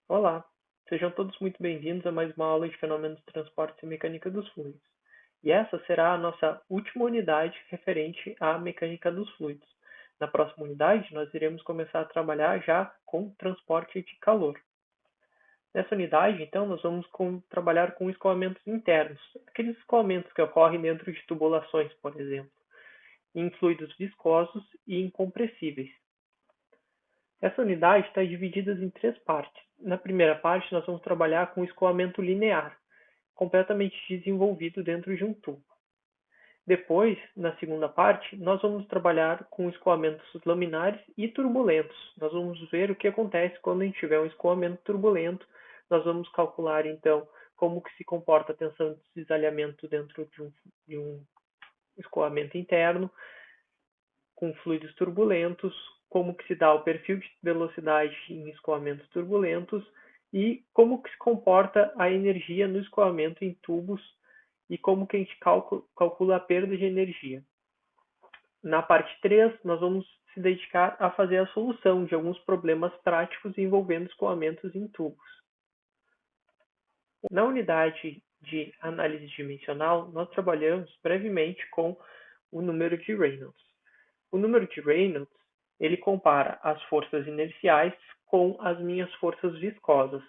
Olá, sejam todos muito bem-vindos a mais uma aula de fenômenos de transporte e mecânica dos fluidos. E essa será a nossa última unidade referente à mecânica dos fluidos. Na próxima unidade, nós iremos começar a trabalhar já com transporte de calor. Nessa unidade, então, nós vamos trabalhar com escoamentos internos, aqueles escoamentos que ocorrem dentro de tubulações, por exemplo, em fluidos viscosos e incompressíveis. Essa unidade está dividida em três partes. Na primeira parte, nós vamos trabalhar com o escoamento linear, completamente desenvolvido dentro de um tubo. Depois, na segunda parte, nós vamos trabalhar com escoamentos laminares e turbulentos. Nós vamos ver o que acontece quando a gente tiver um escoamento turbulento. Nós vamos calcular, então, como que se comporta a tensão de cisalhamento dentro de um escoamento interno, com fluidos turbulentos, como que se dá o perfil de velocidade em escoamentos turbulentos e como que se comporta a energia no escoamento em tubos e como que a gente calcula a perda de energia. Na parte 3, nós vamos se dedicar a fazer a solução de alguns problemas práticos envolvendo escoamentos em tubos. Na unidade de análise dimensional, nós trabalhamos brevemente com o número de Reynolds. O número de Reynolds, ele compara as forças inerciais com as minhas forças viscosas.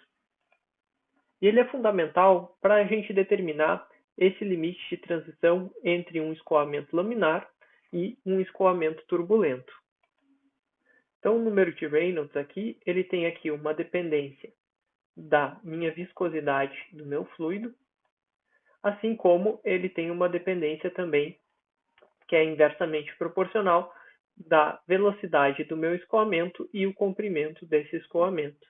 E ele é fundamental para a gente determinar esse limite de transição entre um escoamento laminar e um escoamento turbulento. Então, o número de Reynolds aqui, ele tem aqui uma dependência da minha viscosidade do meu fluido, assim como ele tem uma dependência também que é inversamente proporcional da velocidade do meu escoamento e o comprimento desse escoamento.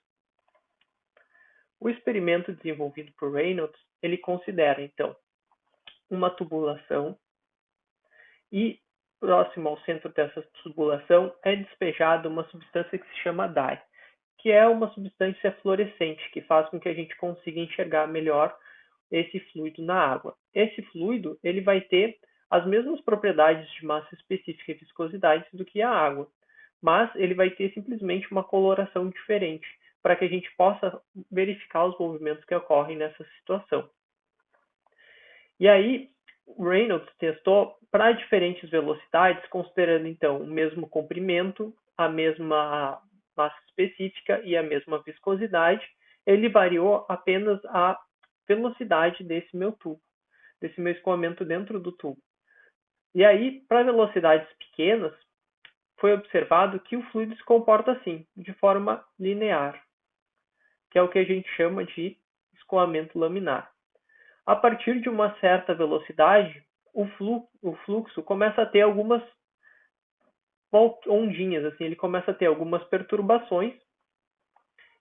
O experimento desenvolvido por Reynolds, ele considera, então, uma tubulação e próximo ao centro dessa tubulação é despejada uma substância que se chama dye, que é uma substância fluorescente que faz com que a gente consiga enxergar melhor esse fluido na água. Esse fluido ele vai ter as mesmas propriedades de massa específica e viscosidade do que a água, mas ele vai ter simplesmente uma coloração diferente para que a gente possa verificar os movimentos que ocorrem nessa situação. E aí, Reynolds testou para diferentes velocidades, considerando então o mesmo comprimento, a mesma massa específica e a mesma viscosidade. Ele variou apenas a velocidade desse meu tubo, desse meu escoamento dentro do tubo. E aí, para velocidades pequenas, foi observado que o fluido se comporta assim, de forma linear, que é o que a gente chama de escoamento laminar. A partir de uma certa velocidade, o fluxo começa a ter algumas ondinhas, assim, ele começa a ter algumas perturbações,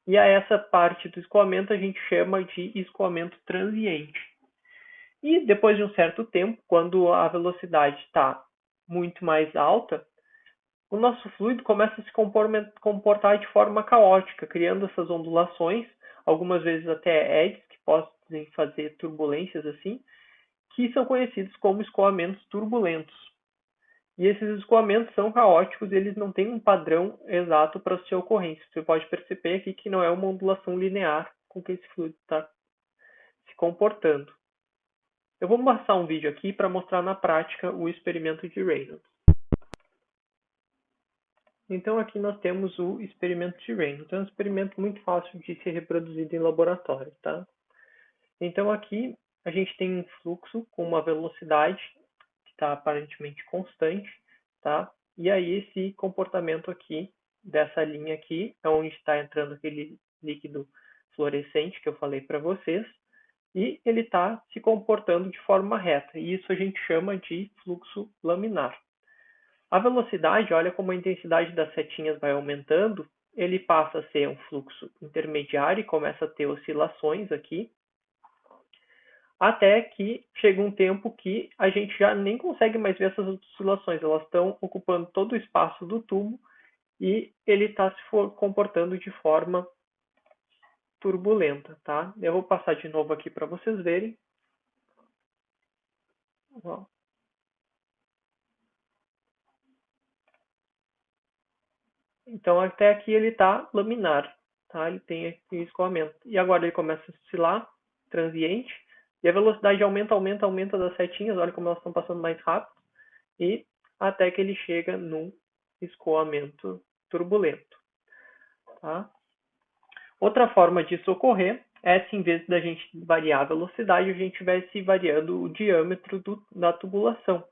e a essa parte do escoamento a gente chama de escoamento transiente. E depois de um certo tempo, quando a velocidade está muito mais alta, o nosso fluido começa a se comportar de forma caótica, criando essas ondulações, algumas vezes até eddies, que podem fazer turbulências assim, que são conhecidos como escoamentos turbulentos. E esses escoamentos são caóticos, eles não têm um padrão exato para sua ocorrência. Você pode perceber aqui que não é uma ondulação linear com que esse fluido está se comportando. Eu vou passar um vídeo aqui para mostrar na prática o experimento de Reynolds. Então aqui nós temos o experimento de Reynolds. É um experimento muito fácil de ser reproduzido em laboratório, tá? Então aqui a gente tem um fluxo com uma velocidade que está aparentemente constante, tá? E aí esse comportamento aqui, dessa linha aqui, é onde está entrando aquele líquido fluorescente que eu falei para vocês, e ele está se comportando de forma reta, e isso a gente chama de fluxo laminar. A velocidade, olha como a intensidade das setinhas vai aumentando, ele passa a ser um fluxo intermediário e começa a ter oscilações aqui, até que chega um tempo que a gente já nem consegue mais ver essas oscilações, elas estão ocupando todo o espaço do tubo e ele está se comportando de forma turbulenta, tá? Eu vou passar de novo aqui para vocês verem. Então até aqui ele está laminar. tá? Ele tem aqui o escoamento. E agora ele começa a oscilar, transiente, e a velocidade aumenta das setinhas, olha como elas estão passando mais rápido, e até que ele chega num escoamento turbulento, tá? Outra forma disso ocorrer é se, em vez da gente variar a velocidade, a gente estivesse variando o diâmetro da tubulação.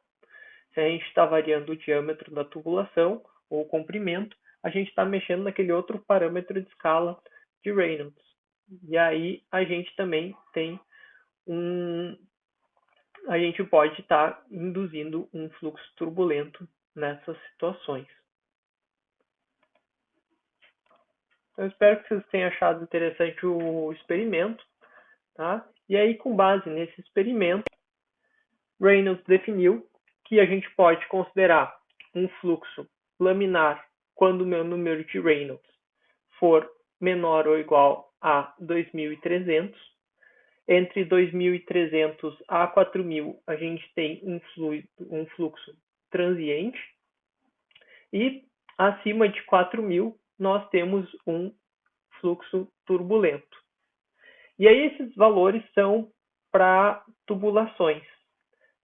Se a gente está variando o diâmetro da tubulação ou o comprimento, a gente está mexendo naquele outro parâmetro de escala de Reynolds. E aí a gente também tem a gente pode estar induzindo um fluxo turbulento nessas situações. Eu espero que vocês tenham achado interessante o experimento, tá? E aí, com base nesse experimento, Reynolds definiu que a gente pode considerar um fluxo laminar quando o meu número de Reynolds for menor ou igual a 2.300. Entre 2.300 a 4.000, a gente tem um fluxo transiente. E acima de 4.000, nós temos um fluxo turbulento. E aí esses valores são para tubulações.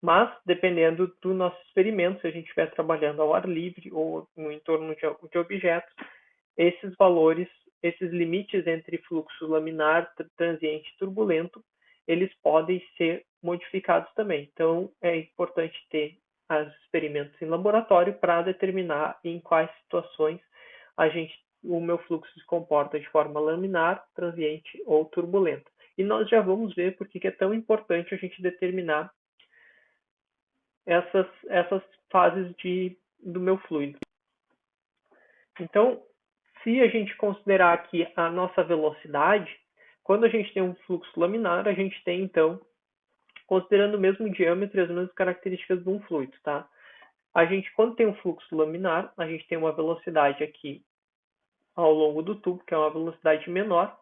Mas, dependendo do nosso experimento, se a gente estiver trabalhando ao ar livre ou no entorno de objetos, esses valores, esses limites entre fluxo laminar, transiente e turbulento, eles podem ser modificados também. Então, é importante ter os experimentos em laboratório para determinar em quais situações o meu fluxo se comporta de forma laminar, transiente ou turbulenta. E nós já vamos ver por que é tão importante a gente determinar essas fases do meu fluido. Então, se a gente considerar aqui a nossa velocidade, quando a gente tem um fluxo laminar, a gente tem, então, considerando o mesmo diâmetro e as mesmas características de um fluido, tá? A gente, quando tem um fluxo laminar, a gente tem uma velocidade aqui ao longo do tubo, que é uma velocidade menor.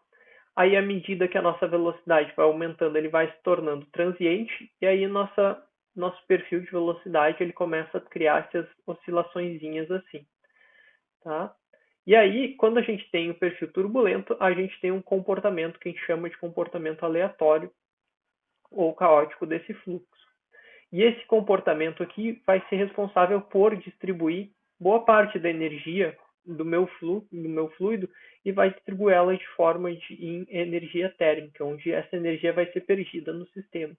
Aí, à medida que a nossa velocidade vai aumentando, ele vai se tornando transiente, e aí nosso perfil de velocidade ele começa a criar essas oscilaçõezinhas assim, tá? E aí, quando a gente tem o perfil turbulento, a gente tem um comportamento que a gente chama de comportamento aleatório ou caótico desse fluxo. E esse comportamento aqui vai ser responsável por distribuir boa parte da energia do meu fluido e vai distribuir ela de forma em energia térmica, onde essa energia vai ser perdida no sistema.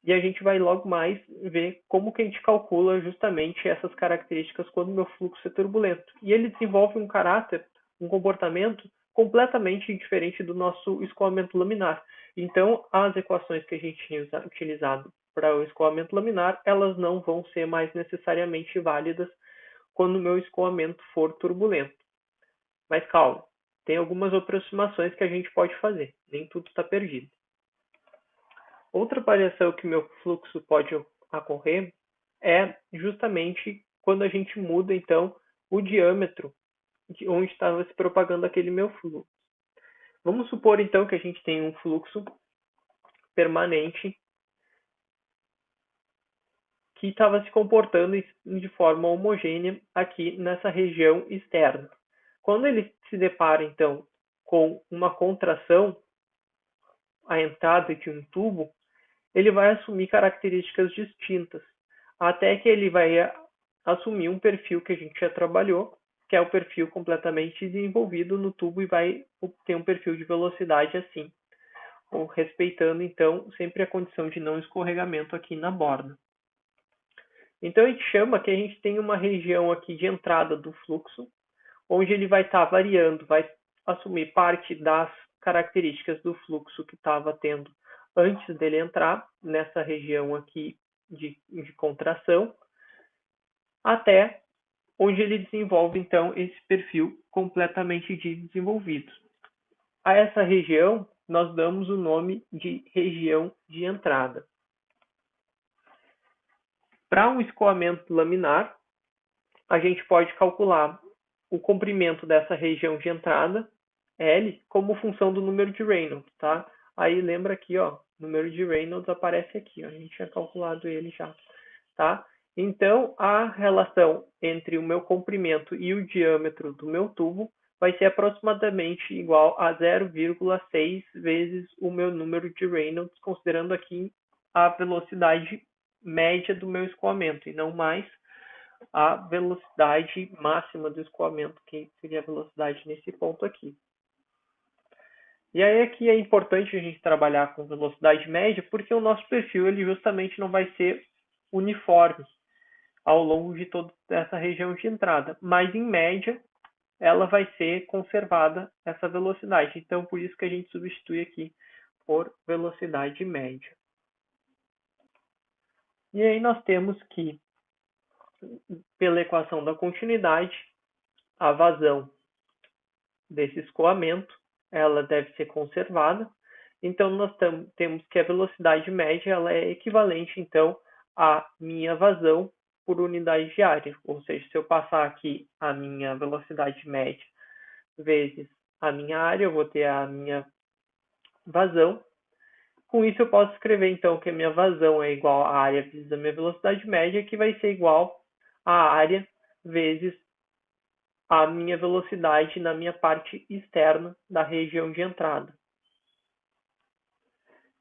E a gente vai logo mais ver como que a gente calcula justamente essas características quando o meu fluxo é turbulento. E ele desenvolve um caráter, um comportamento completamente diferente do nosso escoamento laminar. Então, as equações que a gente tinha utilizado para o escoamento laminar, elas não vão ser mais necessariamente válidas quando o meu escoamento for turbulento. Mas calma, tem algumas aproximações que a gente pode fazer, nem tudo está perdido. Outra variação que meu fluxo pode ocorrer é justamente quando a gente muda, então, o diâmetro de onde estava se propagando aquele meu fluxo. Vamos supor, então, que a gente tem um fluxo permanente que estava se comportando de forma homogênea aqui nessa região externa. Quando ele se depara, então, com uma contração, a entrada de um tubo, ele vai assumir características distintas, até que ele vai assumir um perfil que a gente já trabalhou, que é o perfil completamente desenvolvido no tubo e vai ter um perfil de velocidade assim, respeitando então sempre a condição de não escorregamento aqui na borda. Então a gente chama que a gente tem uma região aqui de entrada do fluxo, onde ele vai estar variando, vai assumir parte das características do fluxo que estava tendo antes dele entrar nessa região aqui de contração, até onde ele desenvolve, então, esse perfil completamente desenvolvido. A essa região, nós damos o nome de região de entrada. Para um escoamento laminar, a gente pode calcular o comprimento dessa região de entrada, L, como função do número de Reynolds, tá? Aí lembra aqui, ó, o número de Reynolds aparece aqui, ó, a gente tinha calculado ele já, tá? Então, a relação entre o meu comprimento e o diâmetro do meu tubo vai ser aproximadamente igual a 0,6 vezes o meu número de Reynolds, considerando aqui a velocidade média do meu escoamento, e não mais a velocidade máxima do escoamento, que seria a velocidade nesse ponto aqui. E aí aqui é importante a gente trabalhar com velocidade média, porque o nosso perfil ele justamente não vai ser uniforme ao longo de toda essa região de entrada, mas em média ela vai ser conservada essa velocidade. Então por isso que a gente substitui aqui por velocidade média. E aí nós temos que, pela equação da continuidade, a vazão desse escoamento ela deve ser conservada. Então nós temos que a velocidade média ela é equivalente então à minha vazão por unidade de área. Ou seja, se eu passar aqui a minha velocidade média vezes a minha área, eu vou ter a minha vazão. Com isso eu posso escrever então que a minha vazão é igual à área vezes a minha velocidade média, que vai ser igual à área vezes a minha velocidade na minha parte externa da região de entrada.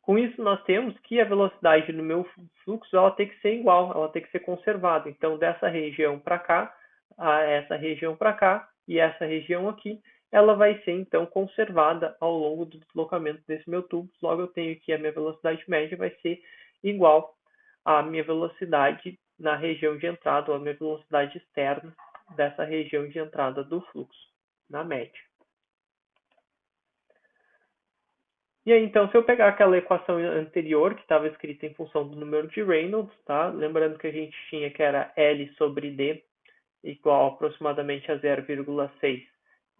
Com isso, nós temos que a velocidade no meu fluxo ela tem que ser igual, ela tem que ser conservada. Então, dessa região para cá, a essa região para cá e essa região aqui, ela vai ser então conservada ao longo do deslocamento desse meu tubo. Logo, eu tenho que a minha velocidade média vai ser igual à minha velocidade na região de entrada, ou a minha velocidade externa dessa região de entrada do fluxo, na média. E aí, então, se eu pegar aquela equação anterior, que estava escrita em função do número de Reynolds, tá? Lembrando que a gente tinha que era L sobre D igual aproximadamente a 0,6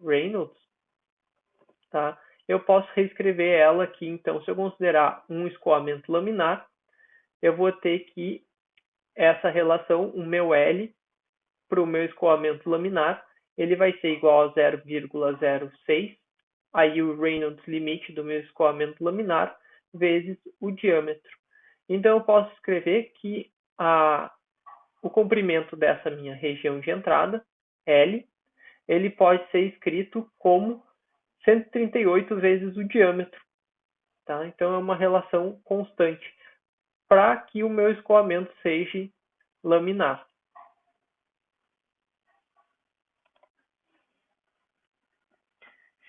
Reynolds, tá? Eu posso reescrever ela aqui, então, se eu considerar um escoamento laminar, eu vou ter que essa relação, o meu L, para o meu escoamento laminar, ele vai ser igual a 0,06, aí o Reynolds limite do meu escoamento laminar, vezes o diâmetro. Então, eu posso escrever que o comprimento dessa minha região de entrada, L, ele pode ser escrito como 138 vezes o diâmetro. Tá? Então, é uma relação constante para que o meu escoamento seja laminar.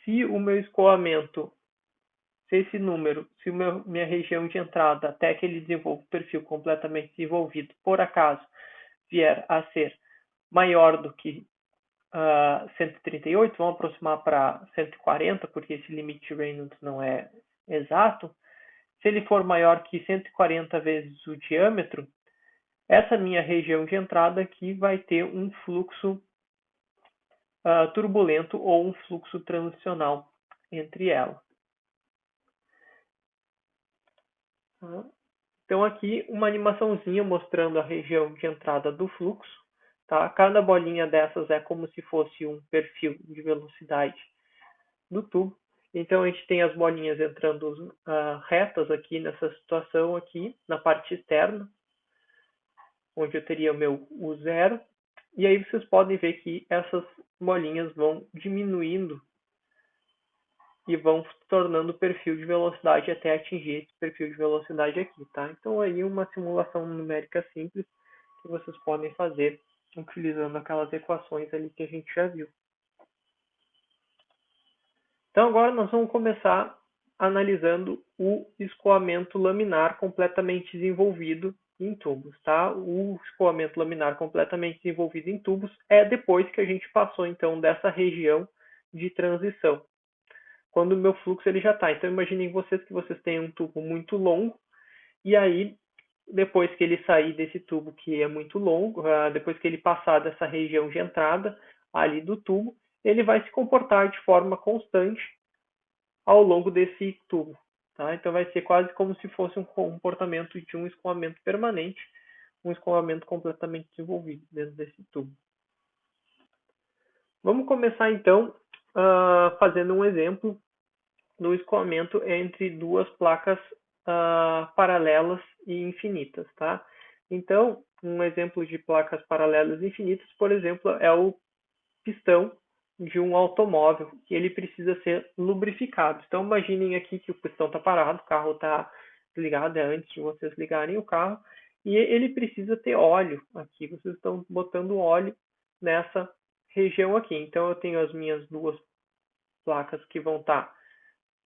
Se o meu escoamento, se esse número, se minha região de entrada, até que ele desenvolva o perfil completamente desenvolvido, por acaso vier a ser maior do que 138, vamos aproximar para 140, porque esse limite de Reynolds não é exato. Se ele for maior que 140 vezes o diâmetro, essa minha região de entrada aqui vai ter um fluxo turbulento ou um fluxo transicional entre ela. Então aqui uma animaçãozinha mostrando a região de entrada do fluxo. Tá? Cada bolinha dessas é como se fosse um perfil de velocidade do tubo. Então a gente tem as bolinhas entrando retas aqui nessa situação aqui, na parte externa, onde eu teria o meu U0. E aí vocês podem ver que essas bolinhas vão diminuindo e vão se tornando perfil de velocidade até atingir esse perfil de velocidade aqui, tá? Então aí uma simulação numérica simples que vocês podem fazer utilizando aquelas equações ali que a gente já viu. Então agora nós vamos começar analisando o escoamento laminar completamente desenvolvido em tubos, tá? O escoamento laminar completamente desenvolvido em tubos é depois que a gente passou então dessa região de transição, quando o meu fluxo ele já está. Então imaginem vocês que vocês têm um tubo muito longo e aí depois que ele sair desse tubo que é muito longo, depois que ele passar dessa região de entrada ali do tubo, ele vai se comportar de forma constante ao longo desse tubo. Tá? Então vai ser quase como se fosse um comportamento de um escoamento permanente, um escoamento completamente desenvolvido dentro desse tubo. Vamos começar então fazendo um exemplo do escoamento entre duas placas paralelas e infinitas. Tá? Então, um exemplo de placas paralelas e infinitas, por exemplo, é o pistão de um automóvel e ele precisa ser lubrificado. Então imaginem aqui que o pistão está parado, o carro está desligado, antes de vocês ligarem o carro, e ele precisa ter óleo aqui. Vocês estão botando óleo nessa região aqui. Então eu tenho as minhas duas placas que vão estar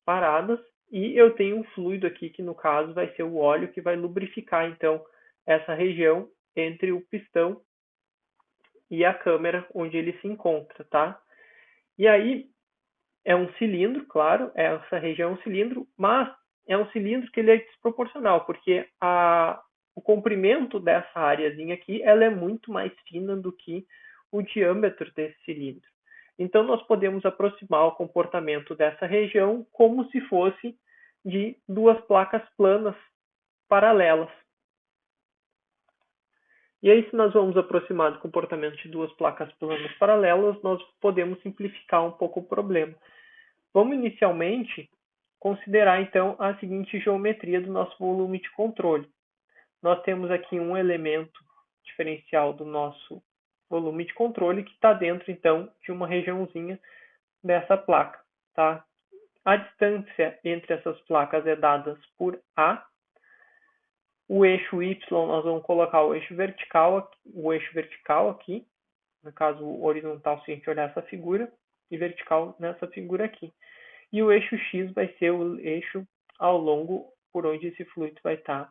paradas e eu tenho um fluido aqui que no caso vai ser o óleo que vai lubrificar então essa região entre o pistão e a câmera onde ele se encontra, tá? E aí é um cilindro, claro, essa região é um cilindro, mas é um cilindro que ele é desproporcional, porque o comprimento dessa areazinha aqui ela é muito mais fina do que o diâmetro desse cilindro. Então nós podemos aproximar o comportamento dessa região como se fosse de duas placas planas paralelas. E aí, se nós vamos aproximar do comportamento de duas placas planas paralelas, nós podemos simplificar um pouco o problema. Vamos inicialmente considerar então a seguinte geometria do nosso volume de controle. Nós temos aqui um elemento diferencial do nosso volume de controle que está dentro então de uma regiãozinha dessa placa, tá? A distância entre essas placas é dada por A. O eixo Y nós vamos colocar o eixo vertical aqui, no caso horizontal se a gente olhar essa figura, e vertical nessa figura aqui. E o eixo X vai ser o eixo ao longo por onde esse fluido vai estar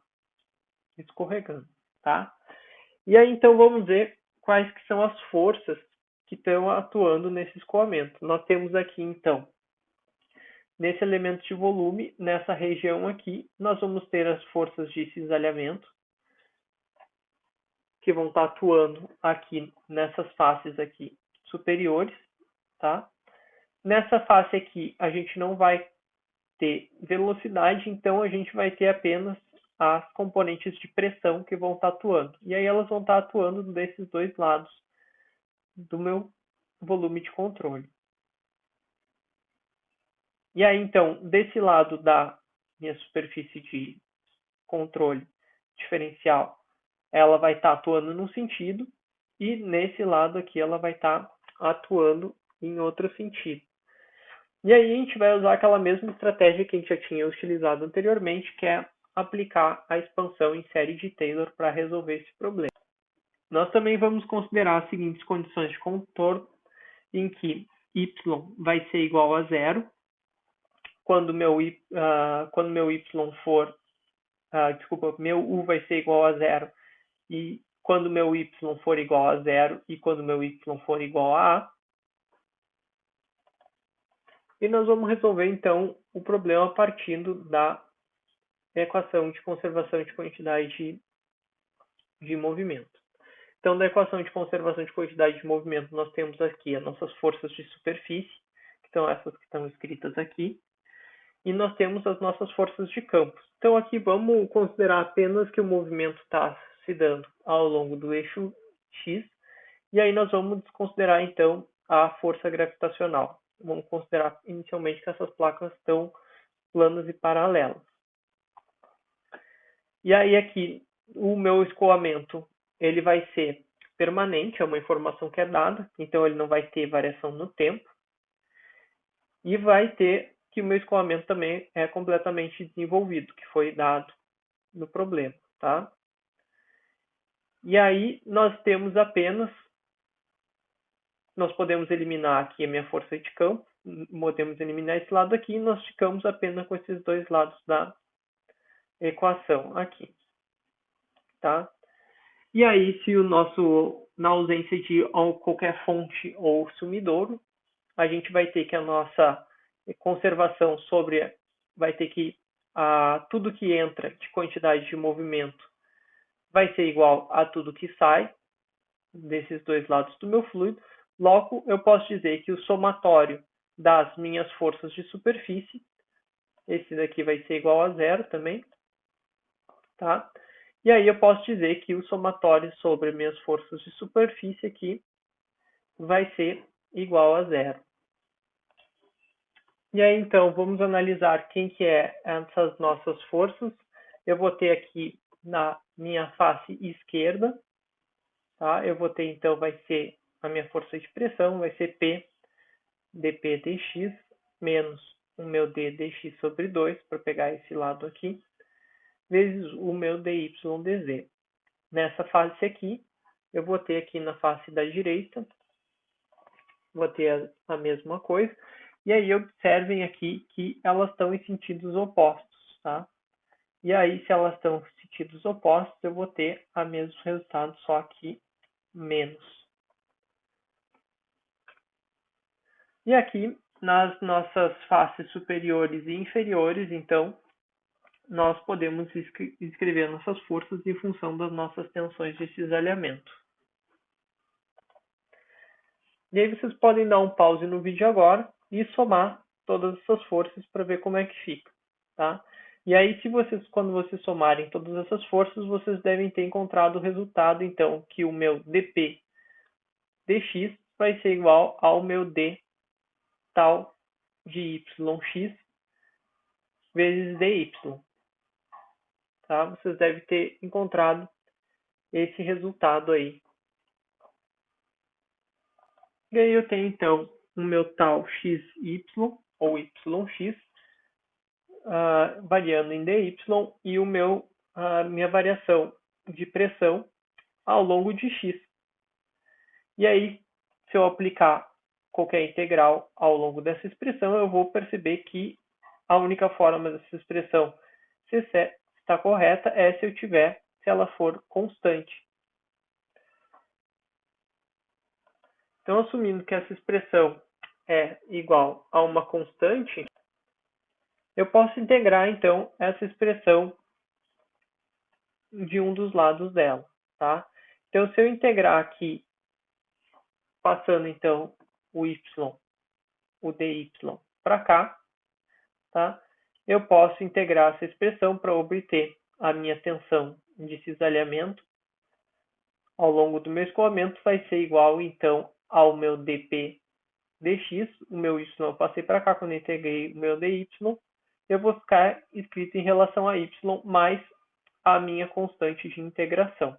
escorregando, tá? E aí então vamos ver quais que são as forças que estão atuando nesse escoamento. Nós temos aqui então, nesse elemento de volume, nessa região aqui, nós vamos ter as forças de cisalhamento, que vão estar atuando aqui nessas faces aqui superiores, tá? Nessa face aqui, a gente não vai ter velocidade, então a gente vai ter apenas as componentes de pressão que vão estar atuando. E aí elas vão estar atuando desses dois lados do meu volume de controle. E aí, então, desse lado da minha superfície de controle diferencial, ela vai estar atuando num sentido, e nesse lado aqui ela vai estar atuando em outro sentido. E aí a gente vai usar aquela mesma estratégia que a gente já tinha utilizado anteriormente, que é aplicar a expansão em série de Taylor para resolver esse problema. Nós também vamos considerar as seguintes condições de contorno, em que y vai ser igual a zero, quando meu y for, meu u vai ser igual a zero, e quando meu y for igual a zero, e quando meu y for igual a A. E nós vamos resolver, então, o problema partindo da equação de conservação de quantidade de movimento. Então, da equação de conservação de quantidade de movimento, nós temos aqui as nossas forças de superfície, que são essas que estão escritas aqui, e nós temos as nossas forças de campo. Então, aqui vamos considerar apenas que o movimento está se dando ao longo do eixo X, e aí nós vamos desconsiderar, então, a força gravitacional. Vamos considerar inicialmente que essas placas estão planas e paralelas. E aí aqui, o meu escoamento, ele vai ser permanente, é uma informação que é dada, então ele não vai ter variação no tempo. E vai ter que o meu escoamento também é completamente desenvolvido, que foi dado no problema, tá? E aí nós temos apenas, nós podemos eliminar aqui a minha força de campo, podemos eliminar esse lado aqui, e nós ficamos apenas com esses dois lados da equação aqui, tá? E aí, se o nosso, na ausência de qualquer fonte ou sumidouro, a gente vai ter que a nossa conservação vai ter que tudo que entra de quantidade de movimento vai ser igual a tudo que sai desses dois lados do meu fluido. Logo, eu posso dizer que o somatório das minhas forças de superfície, esse daqui vai ser igual a zero também, tá? E aí eu posso dizer que o somatório sobre minhas forças de superfície aqui vai ser igual a zero. E aí então vamos analisar quem que é essas nossas forças. Eu vou ter aqui na minha face esquerda, tá? Eu vou ter então, vai ser a minha força de pressão, vai ser P dp dx menos o meu d dx sobre 2, para pegar esse lado aqui, vezes o meu dy dz. Nessa face aqui, eu vou ter aqui na face da direita, vou ter a mesma coisa, e aí observem aqui que elas estão em sentidos opostos, tá? E aí, se elas estão em sentidos opostos, eu vou ter o mesmo resultado, só que menos. E aqui, nas nossas faces superiores e inferiores, então, nós podemos escrever nossas forças em função das nossas tensões de cisalhamento. E aí vocês podem dar um pause no vídeo agora e somar todas essas forças para ver como é que fica, tá? E aí, quando vocês somarem todas essas forças, vocês devem ter encontrado o resultado, então, que o meu dp dx vai ser igual ao meu d tal de yx vezes dy, tá? Vocês devem ter encontrado esse resultado aí. E aí eu tenho, então, o meu tal xy, ou yx, variando em dy, e minha variação de pressão ao longo de x. E aí, se eu aplicar qualquer integral ao longo dessa expressão, eu vou perceber que a única forma dessa expressão estar correta é se ela for constante. Então, assumindo que essa expressão é igual a uma constante, eu posso integrar, então, essa expressão de um dos lados dela, tá? Então, se eu integrar aqui, passando, então, o dy para cá, tá? Eu posso integrar essa expressão para obter a minha tensão de cisalhamento ao longo do meu escoamento, vai ser igual, então, ao meu dp dx, o meu y eu passei para cá quando eu integrei o meu dy, eu vou ficar escrito em relação a y mais a minha constante de integração.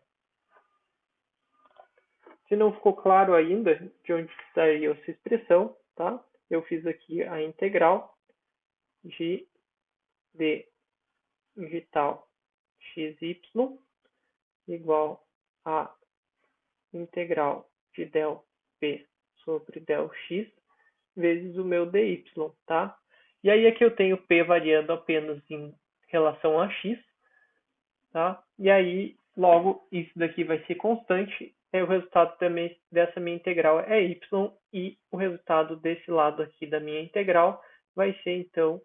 Se não ficou claro ainda de onde estaria essa expressão, tá? Eu fiz aqui a integral de d digital xy igual a integral de del p sobre del x vezes o meu dy, tá? E aí aqui eu tenho p variando apenas em relação a x, tá? E aí, logo, isso daqui vai ser constante, o resultado também dessa minha integral é y, e o resultado desse lado aqui da minha integral vai ser, então,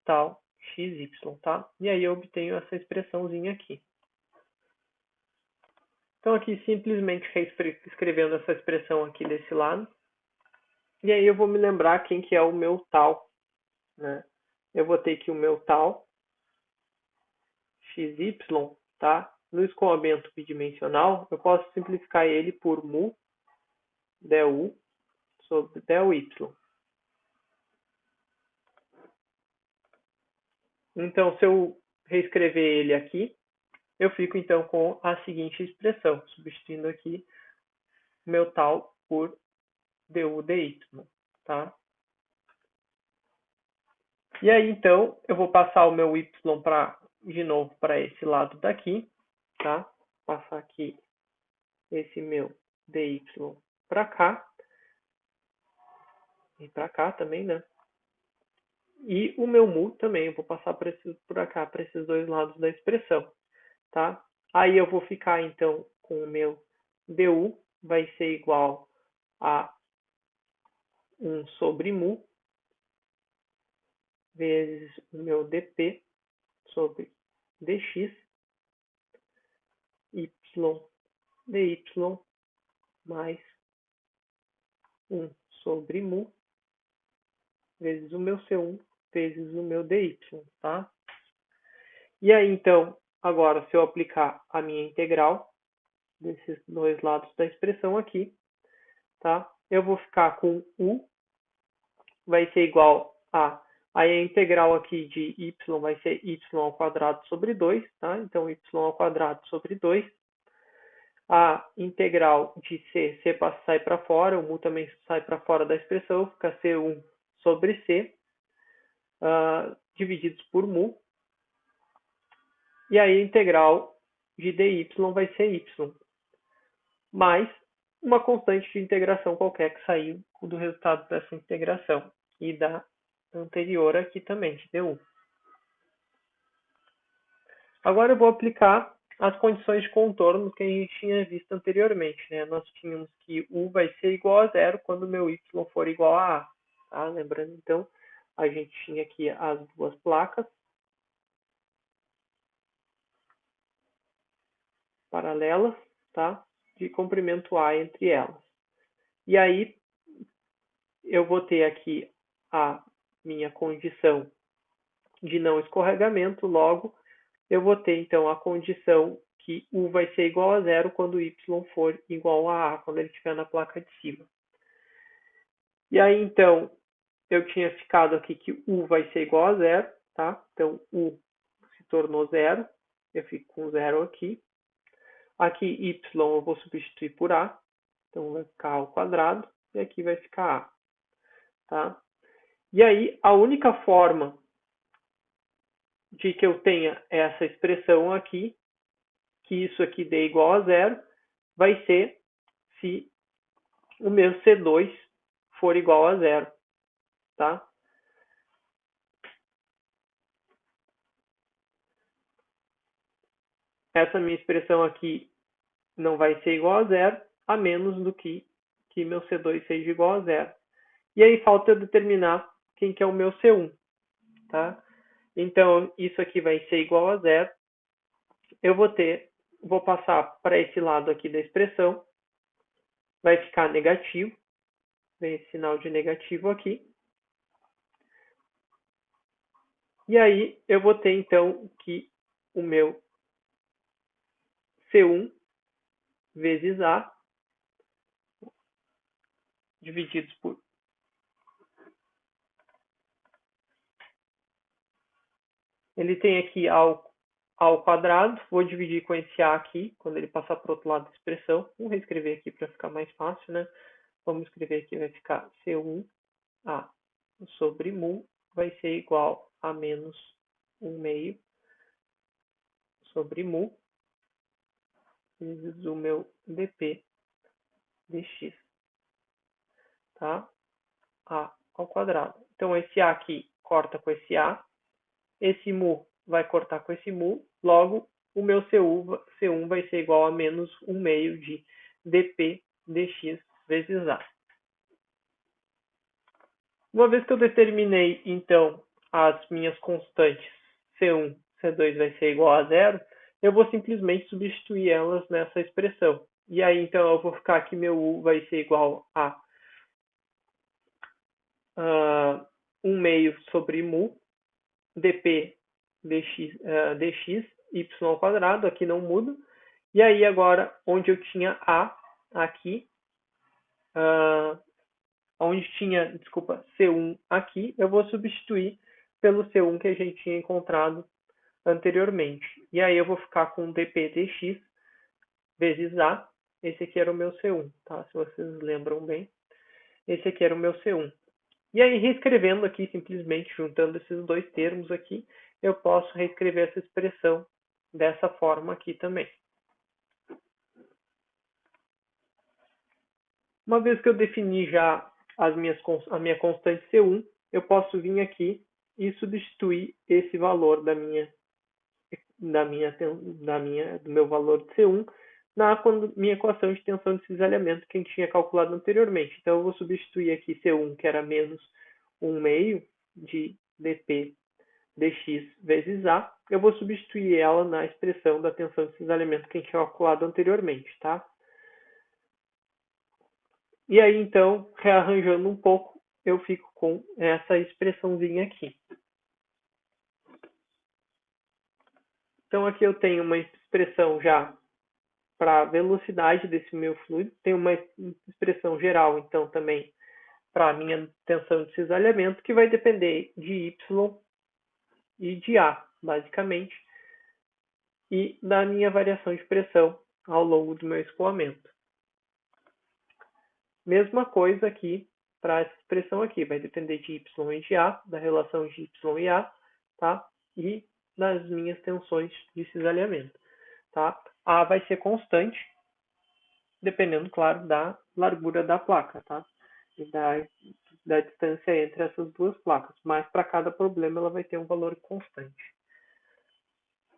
tal xy, tá? E aí eu obtenho essa expressãozinha aqui. Então, aqui, simplesmente escrevendo essa expressão aqui desse lado. E aí eu vou me lembrar quem que é o meu tal, né? Eu vou ter que o meu tal xy, tá? No escoamento bidimensional, eu posso simplificar ele por mu del sobre del y. Então, se eu reescrever ele aqui, eu fico então com a seguinte expressão, substituindo aqui meu tal por du dy, tá? E aí, então, eu vou passar o meu y de novo para esse lado daqui, tá? Passar aqui esse meu dy para cá. E para cá também, né? E o meu mu também, eu vou passar por cá, para esses dois lados da expressão, tá? Aí eu vou ficar, então, com o meu du, vai ser igual a 1 sobre mu, vezes o meu dp sobre dx, y dy, mais 1 sobre mu, vezes o meu C1, vezes o meu dy, tá? E aí, então, agora, se eu aplicar a minha integral desses dois lados da expressão aqui, tá? Eu vou ficar com u, vai ser igual a... Aí a integral aqui de y vai ser y ao quadrado sobre 2, tá? Então, y ao quadrado sobre 2, A integral de C sai para fora, o mu também sai para fora da expressão, fica C1 sobre C, divididos por mu. E aí a integral de dy vai ser y, mais uma constante de integração qualquer que saiu do resultado dessa integração, e da anterior aqui também, de du. Agora eu vou aplicar as condições de contorno que a gente tinha visto anteriormente, né? Nós tínhamos que u vai ser igual a zero quando meu y for igual a a. Tá? Lembrando, então, a gente tinha aqui as duas placas paralelas, tá? De comprimento a entre elas. E aí, eu vou ter aqui a minha condição de não escorregamento, logo, eu vou ter, então, a condição que u vai ser igual a zero quando y for igual a quando ele estiver na placa de cima. E aí, então, eu tinha ficado aqui que u vai ser igual a zero, tá? Então, u se tornou zero, eu fico com zero aqui. Aqui, y eu vou substituir por a, então vai ficar a ao quadrado, e aqui vai ficar a, tá? E aí, a única forma de que eu tenha essa expressão aqui, que isso aqui dê igual a zero, vai ser se o meu C2 for igual a zero, tá? Essa minha expressão aqui não vai ser igual a zero, a menos do que meu C2 seja igual a zero. E aí falta eu determinar quem que é o meu C1, tá? Então, isso aqui vai ser igual a zero. Eu vou passar para esse lado aqui da expressão, vai ficar negativo, vem esse sinal de negativo aqui. E aí eu vou ter, então, que o meu C1 vezes A, divididos por... Ele tem aqui ao quadrado, vou dividir com esse A aqui, quando ele passar para o outro lado da expressão. Vou reescrever aqui para ficar mais fácil, né? Vamos escrever aqui, vai ficar C1A sobre mu, vai ser igual a menos 1/2 sobre mu, vezes o meu dp dx, tá? A ao quadrado. Então, esse A aqui corta com esse A, esse mu vai cortar com esse mu, logo, o meu C1 vai ser igual a menos 1/2 de dp dx vezes A. Uma vez que eu determinei, então, as minhas constantes C1, C2 vai ser igual a zero, eu vou simplesmente substituir elas nessa expressão. E aí, então, eu vou ficar que meu u vai ser igual a 1/2 sobre mu, dp dx, y ao quadrado, aqui não muda. E aí, agora, onde eu tinha a aqui, onde tinha, desculpa, C1 aqui, eu vou substituir pelo C1 que a gente tinha encontrado anteriormente. E aí eu vou ficar com dp dx vezes A. Esse aqui era o meu C1, tá? Se vocês lembram bem. Esse aqui era o meu C1. E aí, reescrevendo aqui, simplesmente juntando esses dois termos aqui, eu posso reescrever essa expressão dessa forma aqui também. Uma vez que eu defini já a minha constante C1, eu posso vir aqui e substituir esse valor do meu valor de C1 na minha equação de tensão de cisalhamento que a gente tinha calculado anteriormente. Então, eu vou substituir aqui C1, que era menos 1/2 de dp dx vezes A. Eu vou substituir ela na expressão da tensão de cisalhamento que a gente tinha calculado anteriormente, tá? E aí, então, rearranjando um pouco, eu fico com essa expressãozinha aqui. Então, aqui eu tenho uma expressão já para a velocidade desse meu fluido. Tem uma expressão geral, então, também para a minha tensão de cisalhamento, que vai depender de Y e de A, basicamente, e da minha variação de pressão, ao longo do meu escoamento. Mesma coisa aqui para essa expressão aqui, vai depender de y e de a, da relação de y e a, tá? E das minhas tensões de cisalhamento, tá? A vai ser constante, dependendo, claro, da largura da placa, tá? E da distância entre essas duas placas, mas para cada problema ela vai ter um valor constante.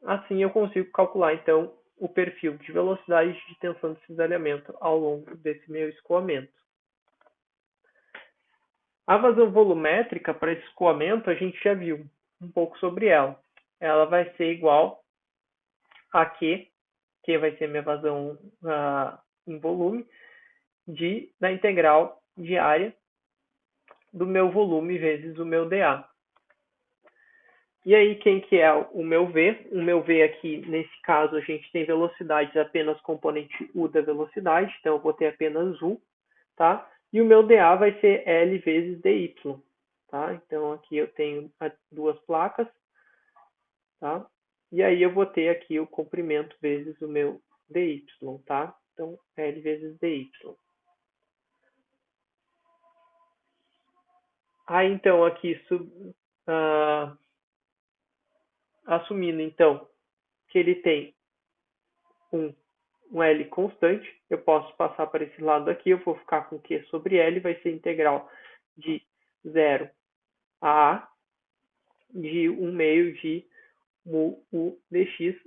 Assim eu consigo calcular, então, o perfil de velocidade de tensão de cisalhamento ao longo desse meu escoamento. A vazão volumétrica para esse escoamento, a gente já viu um pouco sobre ela. Ela vai ser igual a Q, que vai ser minha vazão em volume, da integral diária do meu volume vezes o meu dA. E aí, quem que é o meu V? O meu V aqui, nesse caso, a gente tem velocidades apenas componente U da velocidade, então eu vou ter apenas U, tá? E o meu dA vai ser L vezes dy, tá? Então aqui eu tenho duas placas, tá? E aí eu vou ter aqui o comprimento vezes o meu dy, tá? Então L vezes dy. Aí então aqui assumindo então que ele tem um L constante, eu posso passar para esse lado aqui, eu vou ficar com Q sobre L, vai ser integral de 0 a A, de 1 meio de mu U dx,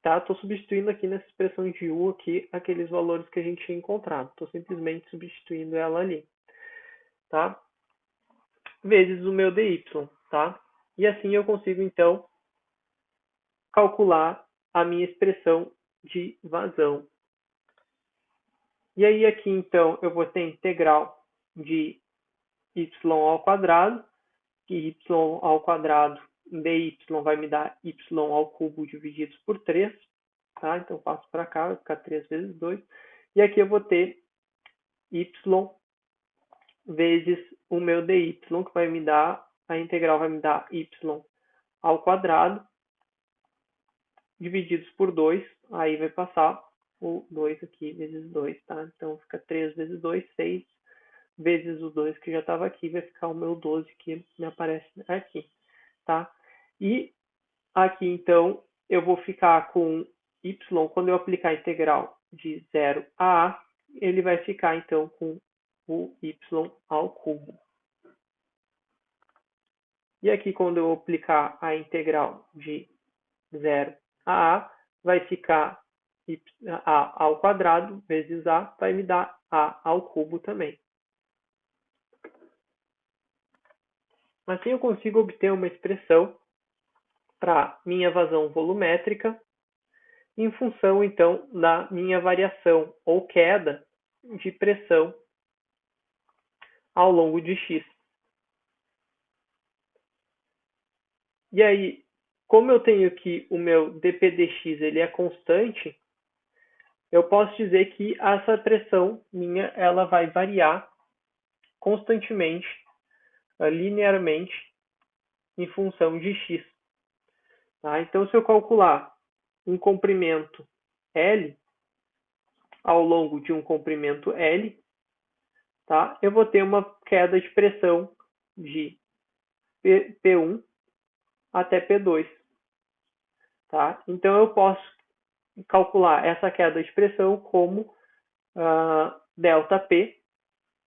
tá? Estou substituindo aqui nessa expressão de U aqui aqueles valores que a gente tinha encontrado, estou simplesmente substituindo ela ali, tá? Vezes o meu dy, tá? E assim eu consigo então calcular a minha expressão de vazão. E aí aqui então eu vou ter integral de y ao quadrado, que y ao quadrado dy vai me dar y ao cubo dividido por 3, tá? Então passo para cá, vai ficar 3 vezes 2. E aqui eu vou ter y vezes o meu dy, que vai me dar, a integral vai me dar y ao quadrado divididos por 2, aí vai passar o 2 aqui vezes 2, tá? Então fica 3 vezes 2, 6 vezes o 2 que já estava aqui, vai ficar o meu 12 que me aparece aqui, tá? E aqui, então, eu vou ficar com y, quando eu aplicar a integral de 0 a a, ele vai ficar, então, com o y ao cubo. E aqui, quando eu aplicar a integral de 0 a vai ficar a ao quadrado vezes a, vai me dar a ao cubo também. Assim eu consigo obter uma expressão para minha vazão volumétrica em função, então, da minha variação ou queda de pressão ao longo de x. E aí, como eu tenho que o meu dp dx ele é constante, eu posso dizer que essa pressão minha ela vai variar constantemente, linearmente, em função de x. Tá? Então, se eu calcular um comprimento L ao longo de um comprimento L, tá? Eu vou ter uma queda de pressão de P1 até P2. Tá? Então, eu posso calcular essa queda de pressão como ΔP,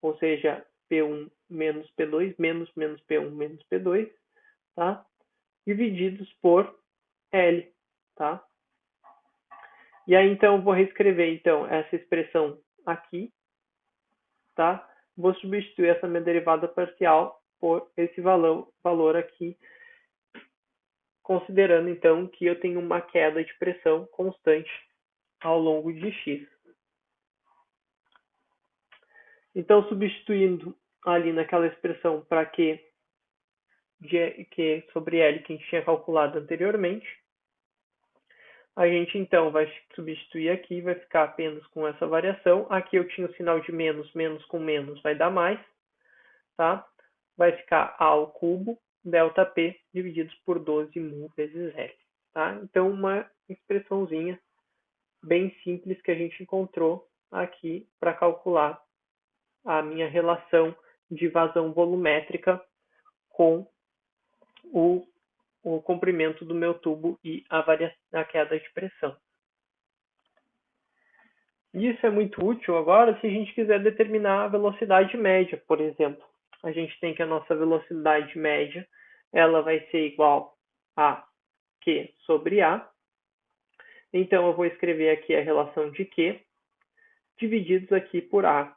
ou seja, P1 menos P2, menos P1 menos P2, tá? Divididos por L. Tá? E aí, então, eu vou reescrever então, essa expressão aqui. Tá? Vou substituir essa minha derivada parcial por esse valor aqui, considerando então que eu tenho uma queda de pressão constante ao longo de x. Então, substituindo ali naquela expressão para Q sobre L que a gente tinha calculado anteriormente, a gente então vai substituir aqui, vai ficar apenas com essa variação. Aqui eu tinha o sinal de menos, menos com menos vai dar mais, tá? Vai ficar A ao cubo, ΔP, divididos por 12 mu vezes L, tá? Então, uma expressãozinha bem simples que a gente encontrou aqui para calcular a minha relação de vazão volumétrica com o comprimento do meu tubo e a queda de pressão. Isso é muito útil agora se a gente quiser determinar a velocidade média, por exemplo. A gente tem que a nossa velocidade média ela vai ser igual a Q sobre A. Então, eu vou escrever aqui a relação de Q divididos aqui por A.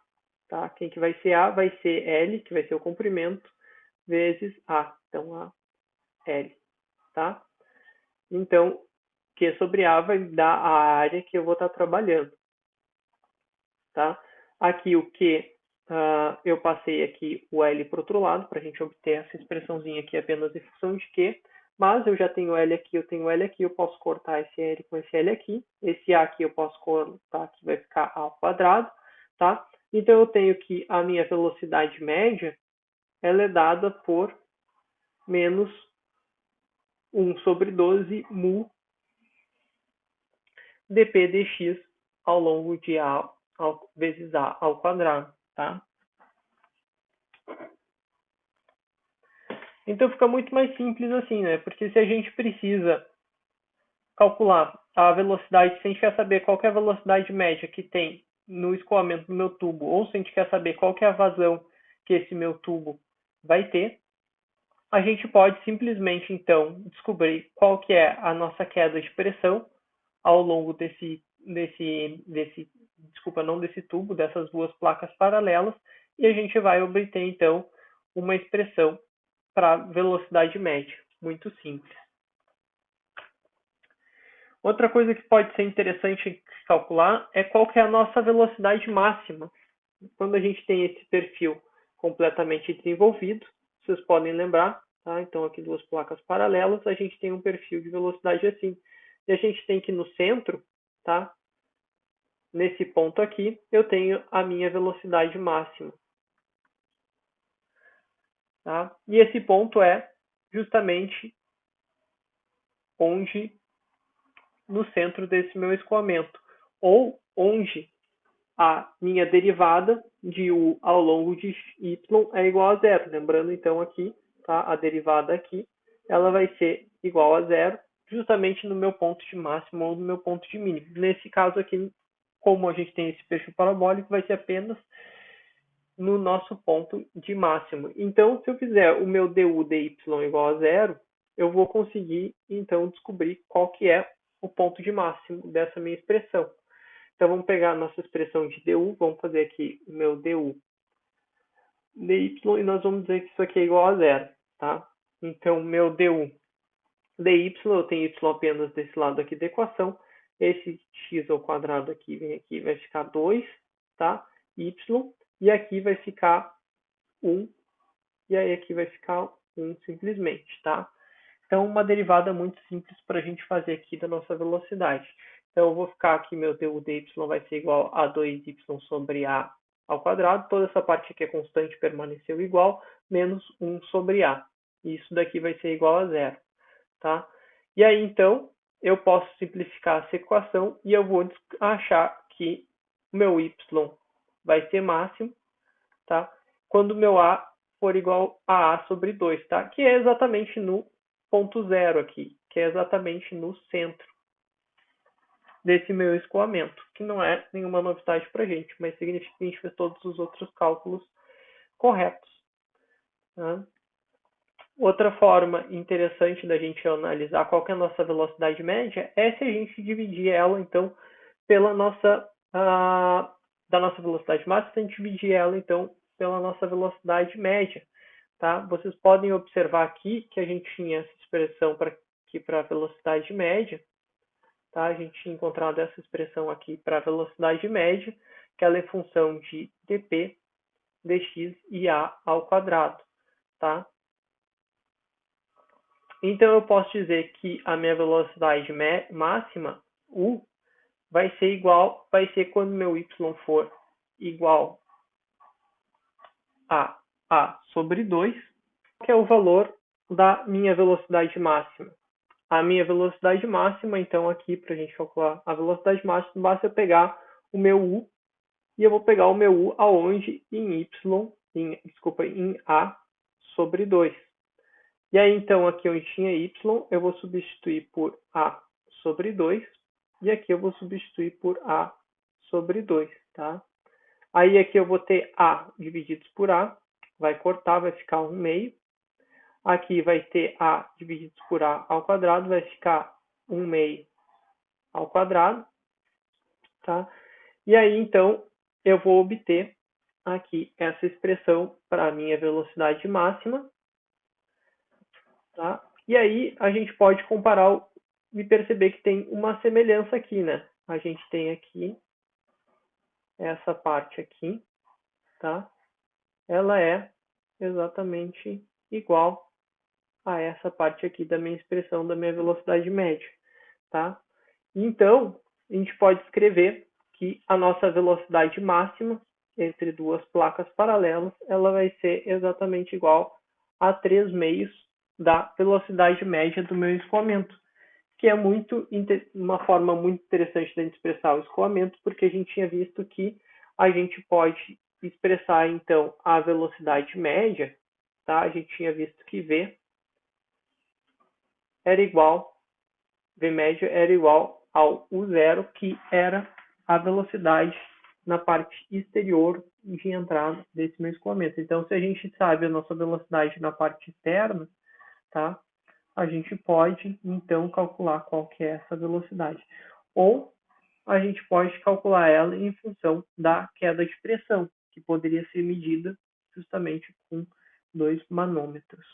Tá? Quem que vai ser A? Vai ser L, que vai ser o comprimento, vezes A. Então, A, L. Tá? Então, Q sobre A vai dar a área que eu vou estar trabalhando. Tá? Aqui o Q, eu passei aqui o L para o outro lado, para a gente obter essa expressãozinha aqui apenas em função de Q. Mas eu já tenho L aqui, eu tenho L aqui, eu posso cortar esse L com esse L aqui. Esse A aqui eu posso cortar, que vai ficar A ao quadrado. Tá? Então, eu tenho que a minha velocidade média ela é dada por menos 1 sobre 12 mu dp dx ao longo de A vezes A ao quadrado. Tá? Então fica muito mais simples assim, né? Porque se a gente precisa calcular a velocidade, se a gente quer saber qual é a velocidade média que tem no escoamento do meu tubo, ou se a gente quer saber qual é a vazão que esse meu tubo vai ter, a gente pode simplesmente, então, descobrir qual que é a nossa queda de pressão ao longo desculpa, não desse tubo, dessas duas placas paralelas, e a gente vai obter, então, uma expressão para velocidade média. Muito simples. Outra coisa que pode ser interessante calcular é qual que é a nossa velocidade máxima. Quando a gente tem esse perfil completamente desenvolvido, vocês podem lembrar, tá? Então aqui duas placas paralelas, a gente tem um perfil de velocidade assim. E a gente tem que no centro, tá? Nesse ponto aqui, eu tenho a minha velocidade máxima. Tá? E esse ponto é justamente onde no centro desse meu escoamento, ou onde a minha derivada de u ao longo de y é igual a zero. Lembrando então aqui, tá? A derivada aqui, ela vai ser igual a zero, justamente no meu ponto de máximo ou no meu ponto de mínimo. Nesse caso aqui, como a gente tem esse perfil parabólico, vai ser apenas no nosso ponto de máximo. Então, se eu fizer o meu du dy igual a zero, eu vou conseguir, então, descobrir qual que é o ponto de máximo dessa minha expressão. Então, vamos pegar a nossa expressão de du, vamos fazer aqui o meu du dy, e nós vamos dizer que isso aqui é igual a zero, tá? Então, meu du dy, eu tenho y apenas desse lado aqui da equação, esse x ao quadrado aqui vem aqui, vai ficar 2, tá? Y, e aqui vai ficar 1, e aí aqui vai ficar 1 simplesmente, tá? Então, uma derivada muito simples para a gente fazer aqui da nossa velocidade. Então, eu vou ficar aqui, meu du dy vai ser igual a 2y sobre a ao quadrado. Toda essa parte aqui é constante, permaneceu igual, menos 1 sobre a. Isso daqui vai ser igual a zero, tá? E aí, então, eu posso simplificar essa equação e eu vou achar que o meu y vai ser máximo, tá? Quando o meu a for igual a sobre 2, tá? Que é exatamente no ponto zero aqui, que é exatamente no centro desse meu escoamento, que não é nenhuma novidade para a gente, mas significa que a gente fez todos os outros cálculos corretos. Tá? Outra forma interessante da gente analisar qual que é a nossa velocidade média é se a gente dividir ela, então, pela nossa, da nossa velocidade máxima, a gente dividir ela, então, pela nossa velocidade média. Tá? Vocês podem observar aqui que a gente tinha essa expressão aqui para a velocidade média. Tá? A gente tinha encontrado essa expressão aqui para a velocidade média, que ela é função de dp, dx e a ao quadrado. Tá? Então, eu posso dizer que a minha velocidade máxima, u, vai ser quando meu y for igual a sobre 2, que é o valor da minha velocidade máxima. a minha velocidade máxima. Então, aqui, para a gente calcular a velocidade máxima, basta eu pegar o meu U, e eu vou pegar o meu U aonde? Em A sobre 2. E aí, então, aqui onde tinha Y, eu vou substituir por A sobre 2, e aqui eu vou substituir por A sobre 2, tá? Aí aqui eu vou ter A divididos por A, vai cortar, vai ficar 1 meio. Aqui vai ter A divididos por A ao quadrado, vai ficar 1 meio ao quadrado, tá? E aí, então, eu vou obter aqui essa expressão para a minha velocidade máxima, tá? E aí, a gente pode comparar e perceber que tem uma semelhança aqui, né? A gente tem aqui essa parte aqui, tá? Ela é exatamente igual a essa parte aqui da minha expressão da minha velocidade média, tá? Então, a gente pode escrever que a nossa velocidade máxima entre duas placas paralelas, ela vai ser exatamente igual a 3 meios da velocidade média do meu escoamento, que é uma forma muito interessante de expressar o escoamento, porque a gente tinha visto que a gente pode expressar, então, a velocidade média, tá? A gente tinha visto que V era igual, V média era igual ao U0, que era a velocidade na parte exterior de entrada desse meu escoamento. Então, se a gente sabe a nossa velocidade na parte externa, tá? A gente pode, então, calcular qual que é essa velocidade. Ou a gente pode calcular ela em função da queda de pressão, que poderia ser medida justamente com 2 manômetros.